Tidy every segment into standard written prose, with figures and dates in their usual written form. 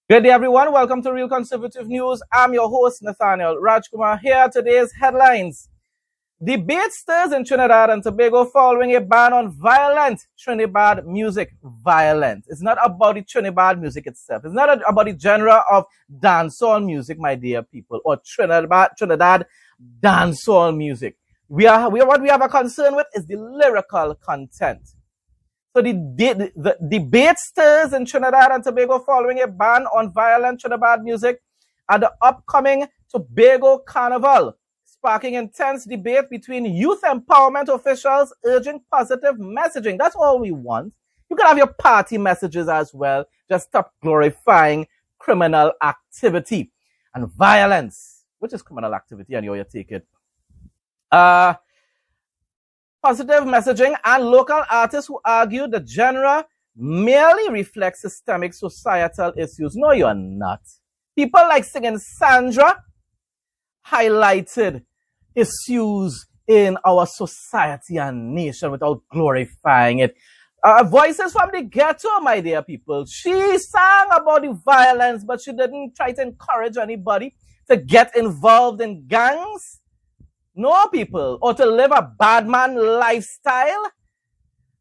Good day, everyone. Welcome to Real Conservative News. I'm your host, Nathaniel. Rajkumar here. Today's headlines. Debate stirs in Trinidad and Tobago following a ban on violent Trinidad music. Violent. It's not about the Trinidad music itself. It's not about the genre of dancehall music, my dear people, or Trinidad dancehall music. What we have a concern with is the lyrical content. So the debate stirs in Trinidad and Tobago following a ban on violent Trinidad music at the upcoming Tobago Carnival, sparking intense debate between youth empowerment officials urging positive messaging. That's all we want. You can have your party messages as well. Just stop glorifying criminal activity and violence, which is criminal activity, and you take it. Positive messaging and local artists who argue the genre merely reflects systemic societal issues. No, you're not. People like singing Sandra highlighted issues in our society and nation without glorifying it. Voices from the Ghetto, my dear people. She sang about the violence, but she didn't try to encourage anybody to get involved in gangs. No, people, or to live a bad man lifestyle.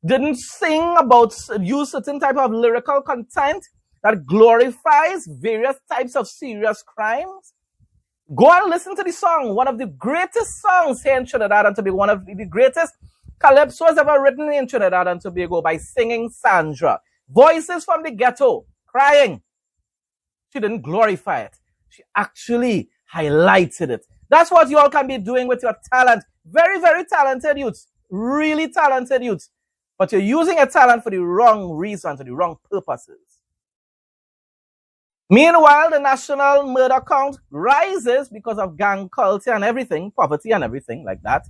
Didn't sing about, use certain type of lyrical content that glorifies various types of serious crimes. Go and listen to the song, one of the greatest songs here in Trinidad and Tobago, one of the greatest calypsos ever written in Trinidad and Tobago by singing Sandra. Voices from the Ghetto, crying. She didn't glorify it. She actually highlighted it. That's what you all can be doing with your talent. Very, very talented youths. Really talented youths. But you're using your talent for the wrong reasons, for the wrong purposes. Meanwhile, the national murder count rises because of gang culture and everything, poverty and everything like that.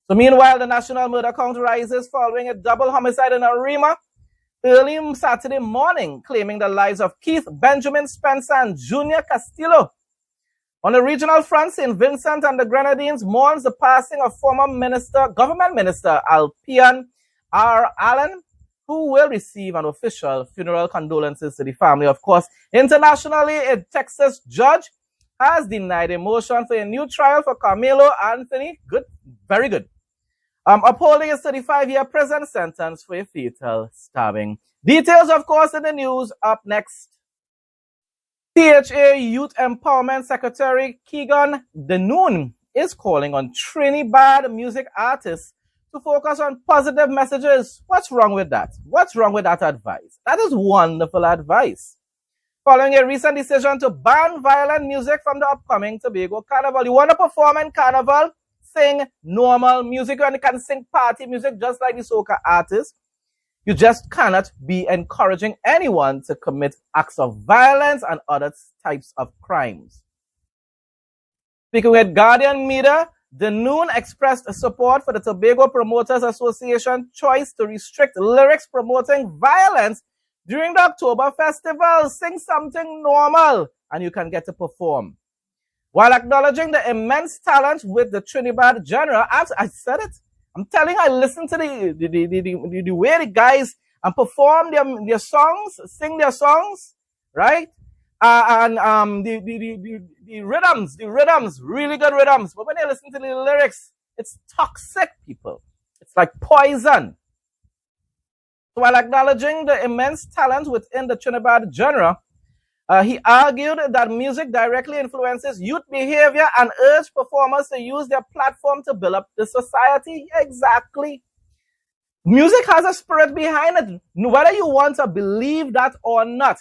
So meanwhile, the national murder count rises following a double homicide in Arima early Saturday morning, claiming the lives of Keith, Benjamin Spencer, and Junior Castillo. On the regional front, St. Vincent and the Grenadines mourns the passing of former government minister Alpian R. Allen, who will receive an official funeral condolences to the family. Of course, internationally, a Texas judge has denied a motion for a new trial for Carmelo Anthony. Good, very good. Upholding a 35-year prison sentence for a fatal stabbing. Details, of course, in the news up next. THA Youth Empowerment Secretary Keegan Denoon is calling on Trinidad music artists to focus on positive messages. What's wrong with that? What's wrong with that advice? That is wonderful advice. Following a recent decision to ban violent music from the upcoming Tobago Carnival. You want to perform in Carnival? Sing normal music, and you can sing party music just like the soca artists. You just cannot be encouraging anyone to commit acts of violence and other types of crimes. Speaking with Guardian Media, Denoon expressed support for the Tobago Promoters Association choice to restrict lyrics promoting violence during the October festival. Sing something normal and you can get to perform. While acknowledging the immense talent with the Trinidad genre, I said it. I'm telling you, I listen to the way the guys perform their songs, sing their songs, right? The rhythms, really good rhythms. But when you listen to the lyrics, it's toxic, people. It's like poison. So while acknowledging the immense talent within the Trinidad genre, he argued that music directly influences youth behavior and urged performers to use their platform to build up the society. Exactly. Music has a spirit behind it, whether you want to believe that or not.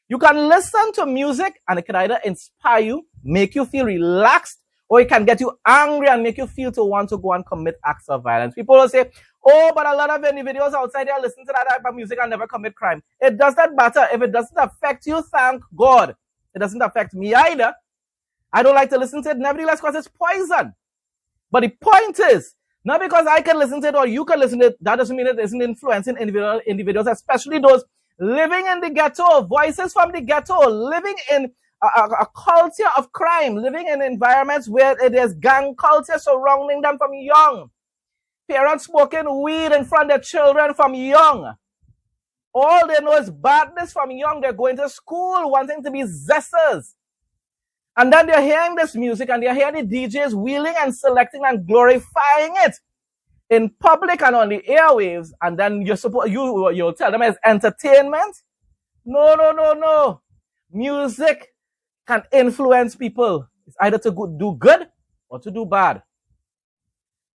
You can listen to music and it can either inspire you, make you feel relaxed, or it can get you angry and make you feel to want to go and commit acts of violence. People will say, oh, but a lot of individuals outside there listen to that type of music and never commit crime. It doesn't matter. If it doesn't affect you, thank God. It doesn't affect me either. I don't like to listen to it, nevertheless, because it's poison. But the point is, not because I can listen to it or you can listen to it, that doesn't mean it isn't influencing individuals, especially those living in the ghetto, voices from the ghetto, living in a culture of crime, living in environments where it is gang culture surrounding them from young. Parents smoking weed in front of their children from young. All they know is badness from young. They're going to school wanting to be zesters. And then they're hearing this music and they're hearing the DJs wheeling and selecting and glorifying it in public and on the airwaves. And then you'll tell them it's entertainment. No. Music can influence people. It's either to do good or to do bad.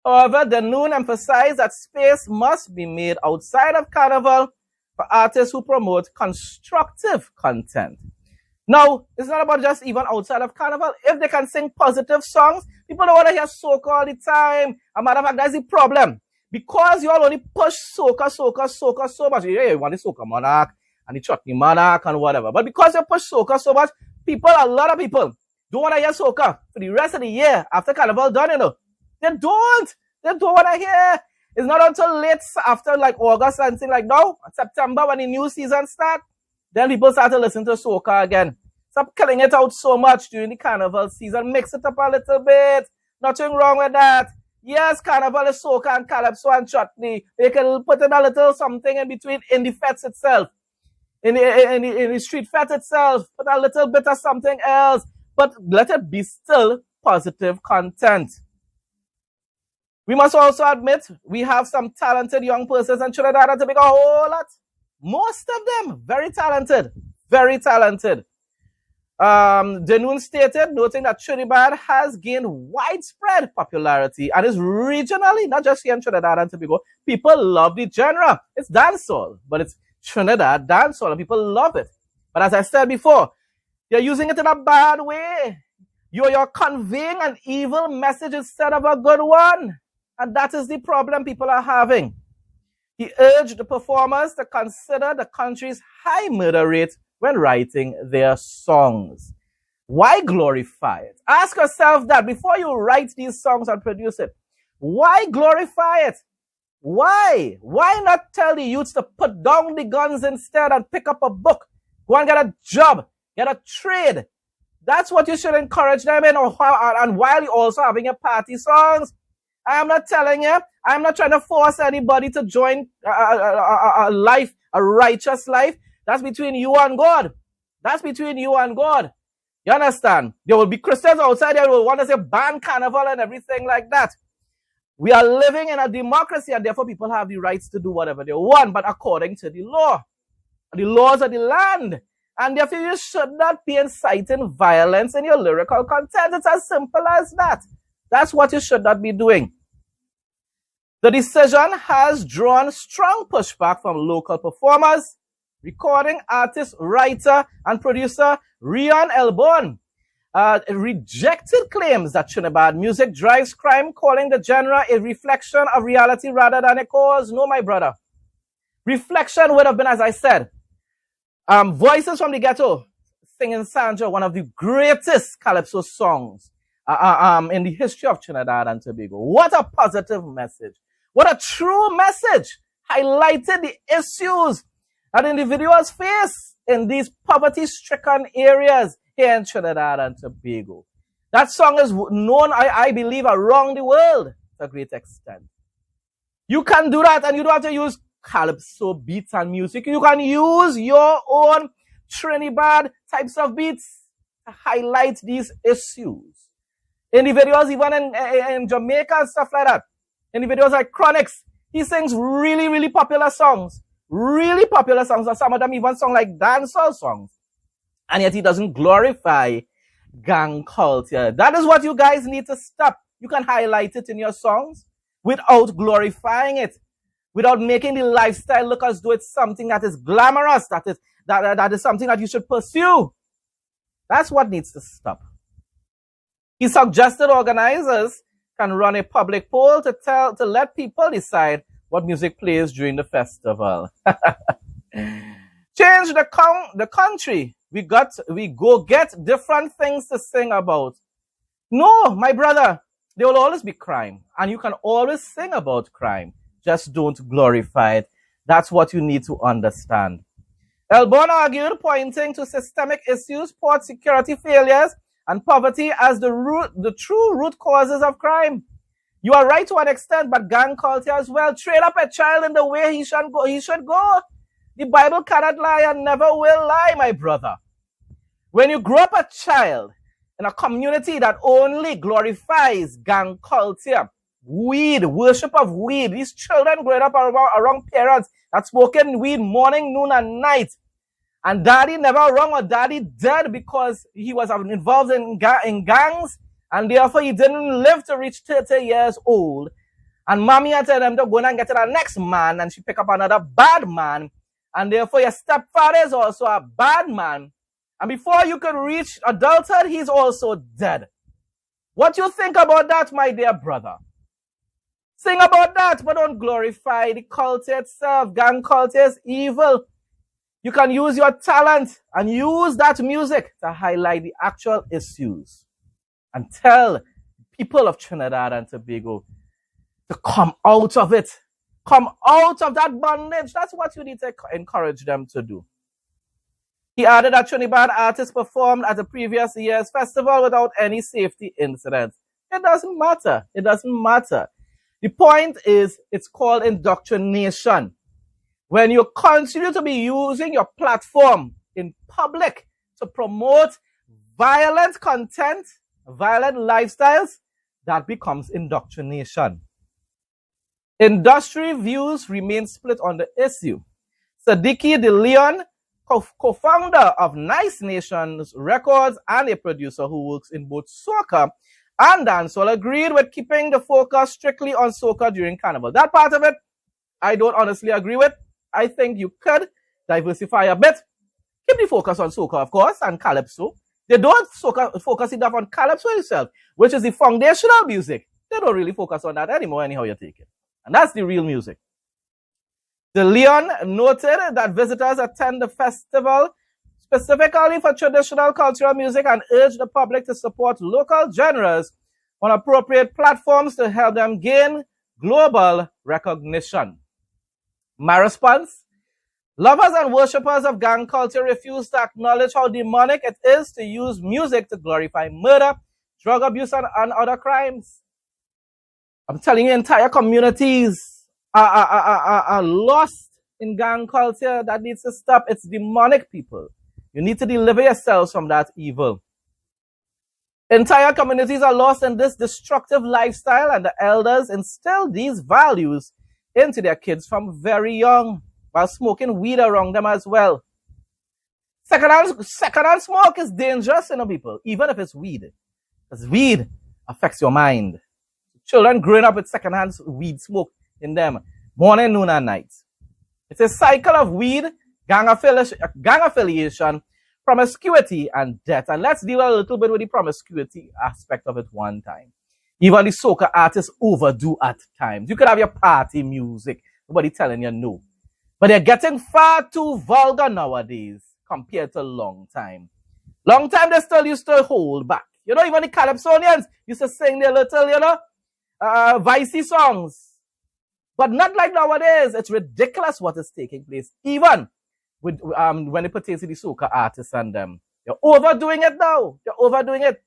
However, the Noon emphasized that space must be made outside of Carnival for artists who promote constructive content. Now, it's not about just even outside of Carnival. If they can sing positive songs, people don't want to hear soca all the time. As a matter of fact, that's the problem. Because you all only push soca so much. Yeah, you want the soca monarch and the chutney monarch and whatever. But because you push soca so much, a lot of people don't want to hear soca for the rest of the year after Carnival done, you know. They don't want to hear. It's not until late after like August and things like now, September when the new season starts, then people start to listen to soca again. Stop killing it out so much during the Carnival season. Mix it up a little bit. Nothing wrong with that. Yes, Carnival is soca and calypso and chutney. You can put in a little something in between in the fete itself. In the street fete itself. Put a little bit of something else. But let it be still positive content. We must also admit we have some talented young persons in Trinidad and Tobago, a whole lot. Most of them very talented. Very talented. Denoon stated, noting that Trinidad has gained widespread popularity and is regionally, not just here in Trinidad and Tobago, people love the genre. It's dancehall, but it's Trinidad dancehall and people love it. But as I said before, you're using it in a bad way. You're conveying an evil message instead of a good one. And that is the problem people are having. He urged the performers to consider the country's high murder rate when writing their songs. Why glorify it? Ask yourself that before you write these songs and produce it. Why glorify it? Why? Why not tell the youths to put down the guns instead and pick up a book? Go and get a job, get a trade. That's what you should encourage them in, and while you're also having your party songs. I'm not telling you. I'm not trying to force anybody to join a life, a righteous life. That's between you and God. That's between you and God. You understand? There will be Christians outside there who will want to say ban Carnival and everything like that. We are living in a democracy and therefore people have the rights to do whatever they want, but according to the law. The laws of the land. And therefore you should not be inciting violence in your lyrical content. It's as simple as that. That's what you should not be doing. The decision has drawn strong pushback from local performers, recording artist, writer, and producer Rian Elbon rejected claims that Trinidad music drives crime, calling the genre a reflection of reality rather than a cause. No, my brother. Reflection would have been, as I said, Voices from the Ghetto singing Sandra, one of the greatest calypso songs in the history of Trinidad and Tobago. What a positive message. What a true message. Highlighted the issues that individuals face in these poverty-stricken areas here in Trinidad and Tobago. That song is known, I believe, around the world to a great extent. You can do that, and you don't have to use calypso beats and music. You can use your own Trinidad types of beats to highlight these issues. Individuals, even in Jamaica and stuff like that. Individuals like Chronics, he sings really, really popular songs. Really popular songs. And some of them even song like dancehall songs. And yet he doesn't glorify gang culture. That is what you guys need to stop. You can highlight it in your songs without glorifying it. Without making the lifestyle look as though it's something that is glamorous. That is something that you should pursue. That's what needs to stop. He suggested organizers can run a public poll to let people decide what music plays during the festival. Change the country. We go get different things to sing about. No, my brother, there will always be crime. And you can always sing about crime. Just don't glorify it. That's what you need to understand. Elbon argued, pointing to systemic issues, port security failures, and poverty as the true root causes of crime. You are right to an extent, but gang culture as well. Train up a child in the way he should go. The Bible cannot lie and never will lie, my brother. When you grow up a child in a community that only glorifies gang culture, weed, worship of weed, these children growing up around parents that smoking weed morning, noon, and night, and daddy never wrong or daddy dead because he was involved in gangs, and therefore he didn't live to reach 30 years old. And mommy had tell them to go and get to the next man, and she pick up another bad man, and therefore your stepfather is also a bad man. And before you can reach adulthood, he's also dead. What you think about that, my dear brother? Sing about that, but don't glorify the culture itself. Gang culture is evil. You can use your talent and use that music to highlight the actual issues and tell people of Trinidad and Tobago to come out of it. Come out of that bondage. That's what you need to encourage them to do. He added that Trinidad artists performed at the previous year's festival without any safety incidents. It doesn't matter. It doesn't matter. The point is, it's called indoctrination. When you continue to be using your platform in public to promote violent content, violent lifestyles, that becomes indoctrination. Industry views remain split on the issue. Sadiki De Leon, co-founder of Nice Nations Records and a producer who works in both soca and dancehall, agreed with keeping the focus strictly on soca during Carnival. That part of it, I don't honestly agree with. I think you could diversify a bit. Keep the focus on soca, of course, and calypso. They don't focus enough on calypso itself, which is the foundational music. They don't really focus on that anymore, anyhow you take it. And that's the real music. De Leon noted that visitors attend the festival specifically for traditional cultural music and urged the public to support local genres on appropriate platforms to help them gain global recognition. My response? Lovers and worshippers of gang culture refuse to acknowledge how demonic it is to use music to glorify murder, drug abuse, and other crimes. I'm telling you, entire communities are lost in gang culture. That needs to stop. It's demonic, people. You need to deliver yourselves from that evil. Entire communities are lost in this destructive lifestyle, and the elders instill these values into their kids from very young, while smoking weed around them as well. Secondhand smoke is dangerous, people, even if it's weed. Because weed affects your mind. Children growing up with secondhand weed smoke in them, morning, noon, and night. It's a cycle of weed, gang affiliation, promiscuity, and death. And let's deal a little bit with the promiscuity aspect of it one time. Even the soca artists overdo at times. You could have your party music, nobody telling you no. But they're getting far too vulgar nowadays compared to long time. Long time they still used to hold back. Even the Calypsonians used to sing their little, vicey songs. But not like nowadays. It's ridiculous what is taking place, even with when it pertains to the soca artists and them. They're overdoing it now. They're overdoing it.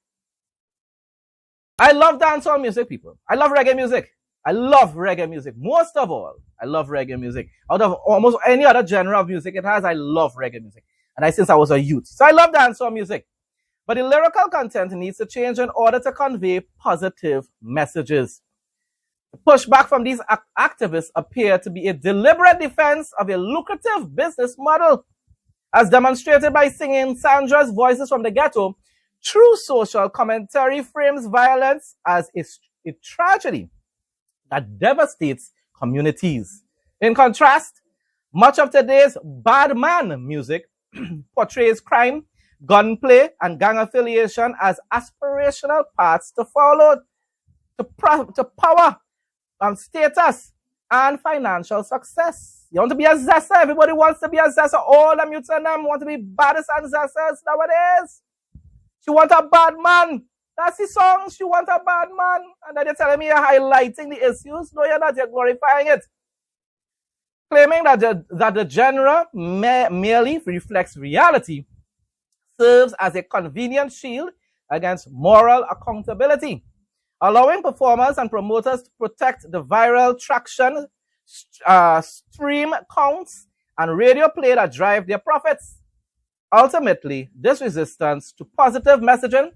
I love dancehall music, people. I love reggae music. I love reggae music. Most of all, I love reggae music. Out of almost any other genre of music it has, I love reggae music. And since I was a youth. So I love dancehall music. But the lyrical content needs to change in order to convey positive messages. The pushback from these activists appear to be a deliberate defense of a lucrative business model. As demonstrated by singing Sandra's Voices from the Ghetto, true social commentary frames violence as a tragedy that devastates communities. In contrast, much of today's bad man music portrays crime, gunplay, and gang affiliation as aspirational paths to follow, to power, status, and financial success. You want to be a zessa? Everybody wants to be a zessa. All the youths and them want to be baddest and zessas nowadays. She want a bad man. That's the song. She want a bad man. And then you're telling me you're highlighting the issues. No, you're not. You're glorifying it. Claiming that the genre merely reflects reality serves as a convenient shield against moral accountability, allowing performers and promoters to protect the viral traction, stream counts, and radio play that drive their profits. Ultimately, this resistance to positive messaging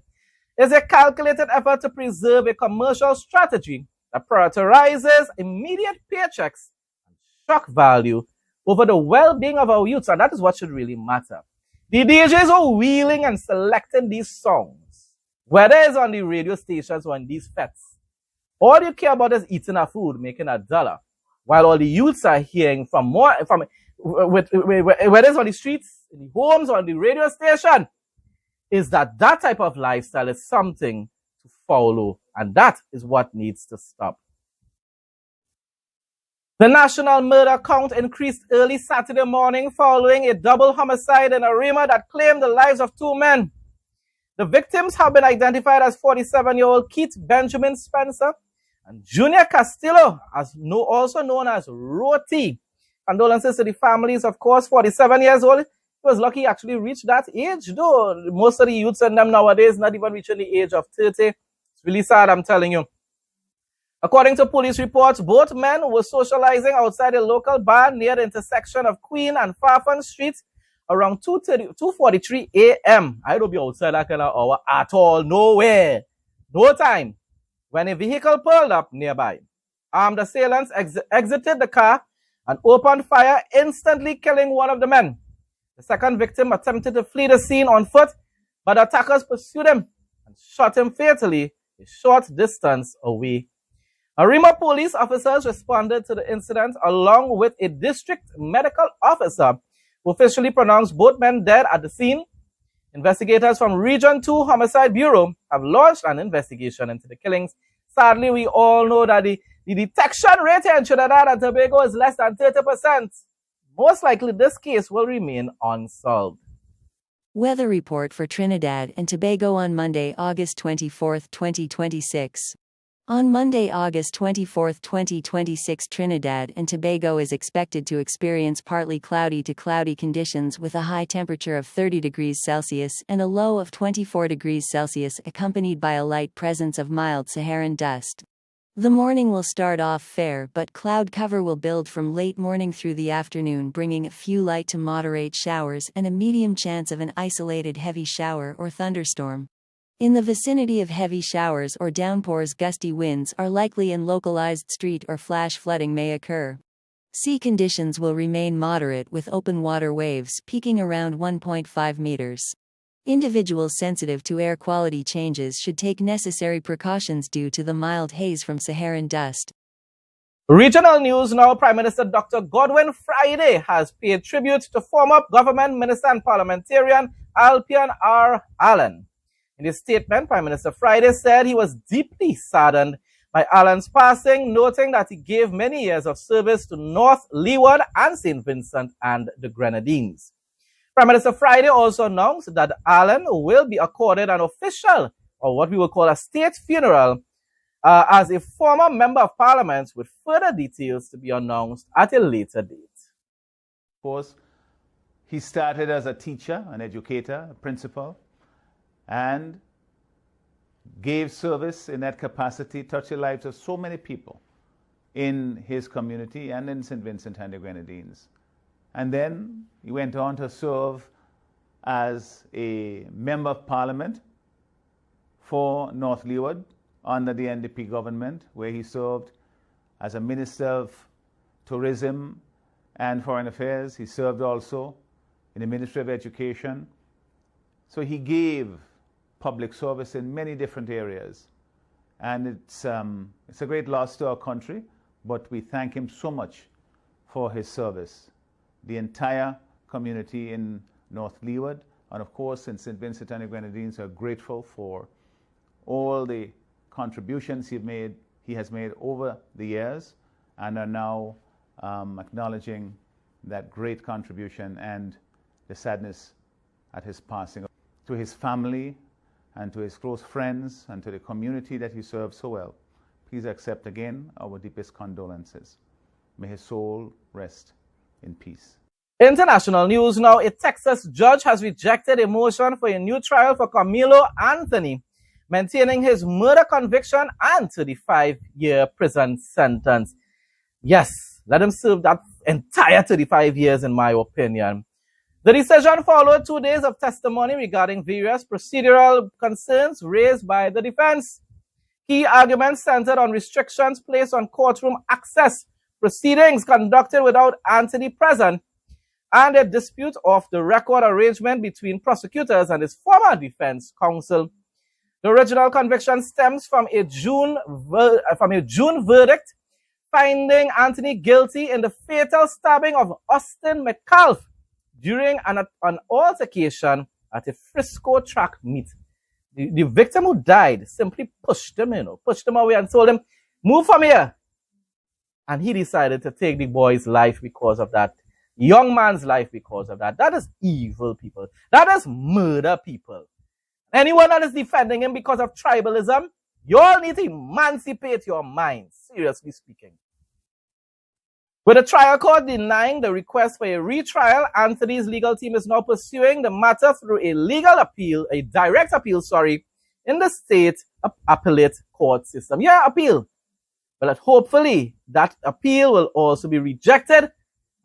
is a calculated effort to preserve a commercial strategy that prioritizes immediate paychecks and shock value over the well-being of our youths, and that is what should really matter. The DJs are wheeling and selecting these songs, whether it's on the radio stations or in these fests. All you care about is eating a food, making $1, while all the youths are hearing whether it's on the streets, in the homes, or on the radio station, is that type of lifestyle is something to follow, and that is what needs to stop. The national murder count increased early Saturday morning following a double homicide in Arima that claimed the lives of 2 men. The victims have been identified as 47-year-old Keith Benjamin Spencer and Junior Castillo, also known as Roti. Condolences to the families, of course. 47 years old. He was lucky he actually reached that age, though most of the youths in them nowadays not even reaching the age of 30. It's really sad, I'm telling you. According to police reports, both men were socializing outside a local bar near the intersection of Queen and Farfan Streets around 2:43 a.m. I don't be outside that kind of hour at all, nowhere, no time, when a vehicle pulled up nearby. Armed assailants exited the car and opened fire, instantly killing one of the men. The second victim attempted to flee the scene on foot, but attackers pursued him and shot him fatally a short distance away. Arima police officers responded to the incident along with a district medical officer who officially pronounced both men dead at the scene. Investigators from Region 2 Homicide Bureau have launched an investigation into the killings. Sadly, we all know that the detection rate in Trinidad and Tobago is less than 30%. Most likely, this case will remain unsolved. Weather report for Trinidad and Tobago on Monday, August 24, 2026. On Monday, August 24, 2026, Trinidad and Tobago is expected to experience partly cloudy to cloudy conditions with a high temperature of 30 degrees Celsius and a low of 24 degrees Celsius, accompanied by a light presence of mild Saharan dust. The morning will start off fair, but cloud cover will build from late morning through the afternoon, bringing a few light to moderate showers and a medium chance of an isolated heavy shower or thunderstorm. In the vicinity of heavy showers or downpours, gusty winds are likely and localized street or flash flooding may occur. Sea conditions will remain moderate with open water waves peaking around 1.5 meters. Individuals sensitive to air quality changes should take necessary precautions due to the mild haze from Saharan dust. Regional news now. Prime Minister Dr. Godwin Friday has paid tribute to former government minister and parliamentarian Alpian R. Allen. In his statement, Prime Minister Friday said he was deeply saddened by Allen's passing, noting that he gave many years of service to North Leeward and St. Vincent and the Grenadines. Prime Minister Friday also announced that Allen will be accorded an official, or what we will call a state funeral, as a former member of parliament, with further details to be announced at a later date. Of course, he started as a teacher, an educator, a principal, and gave service in that capacity, touched the lives of so many people in his community and in St. Vincent and the Grenadines. And then he went on to serve as a member of parliament for North Leeward under the NDP government, where he served as a minister of tourism and foreign affairs. He served also in the Ministry of Education. So he gave public service in many different areas. And it's a great loss to our country, but we thank him so much for his service. The entire community in North Leeward, and of course in St. Vincent and the Grenadines, are grateful for all the contributions he has made over the years, and are now acknowledging that great contribution and the sadness at his passing. To his family and to his close friends and to the community that he served so well, please accept again our deepest condolences. May his soul rest in peace. International news now. A Texas judge has rejected a motion for a new trial for Camilo Anthony, maintaining his murder conviction and 35-year prison sentence. Yes, Let him serve that entire 35 years, in my opinion. The decision followed 2 days of testimony regarding various procedural concerns raised by the defense. Key arguments centered on restrictions placed on courtroom access, proceedings conducted without Anthony present, and a dispute of the record arrangement between prosecutors and his former defense counsel. The original conviction stems from a June verdict finding Anthony guilty in the fatal stabbing of Austin McAuliffe during an altercation at a Frisco track meet. The victim who died simply pushed him away and told him, "Move from here." And he decided to take the boy's life because of that. Young man's life because of that. That is evil, people. That is murder, people. Anyone that is defending him because of tribalism, you all need to emancipate your minds, seriously speaking. With the trial court denying the request for a retrial, Anthony's legal team is now pursuing the matter through a direct appeal, in the state appellate court system. Yeah, appeal. But hopefully that appeal will also be rejected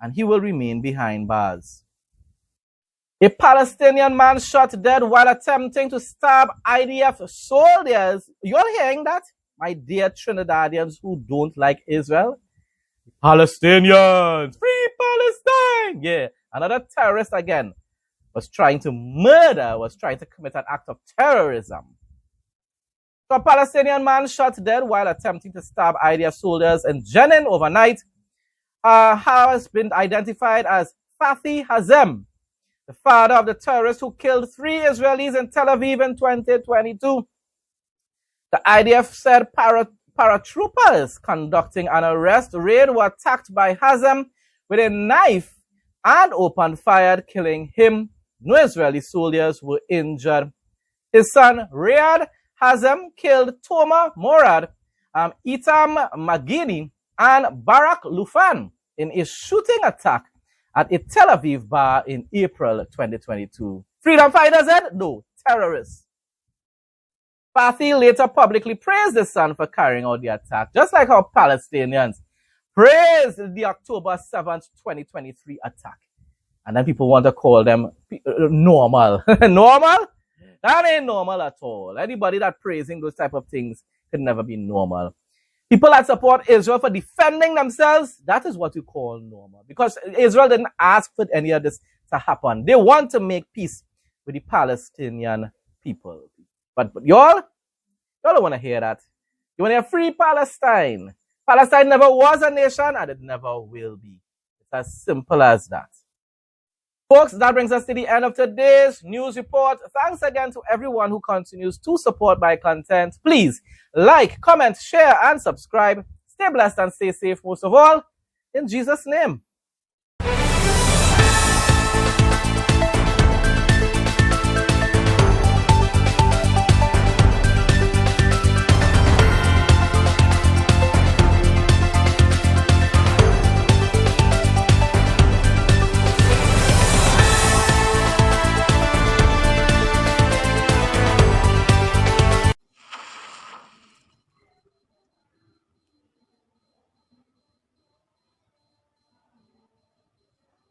and he will remain behind bars. A Palestinian man shot dead while attempting to stab IDF soldiers. You're hearing that? My dear Trinidadians who don't like Israel. Palestinians! Free Palestine! Yeah, another terrorist again was trying to commit an act of terrorism. So a Palestinian man shot dead while attempting to stab IDF soldiers in Jenin overnight has been identified as Fathi Hazem, the father of the terrorist who killed 3 Israelis in Tel Aviv in 2022. The IDF said paratroopers conducting an arrest raid were attacked by Hazem with a knife and opened fire, killing him. No Israeli soldiers were injured. His son Riyad Hazem killed Toma Morad, Itam Magini, and Barak Lufan in a shooting attack at a Tel Aviv bar in April 2022. Freedom fighters said, no, terrorists. Fathi later publicly praised his son for carrying out the attack, just like how Palestinians praised the October 7th, 2023 attack. And then people want to call them normal. Normal? That ain't normal at all. Anybody that praising those type of things could never be normal. People that support Israel for defending themselves, that is what you call normal. Because Israel didn't ask for any of this to happen. They want to make peace with the Palestinian people. But y'all don't want to hear that. You want to hear free Palestine. Palestine never was a nation and it never will be. It's as simple as that. Folks, that brings us to the end of today's news report. Thanks again to everyone who continues to support my content. Please like, comment, share, and subscribe. Stay blessed and stay safe most of all. In Jesus' name.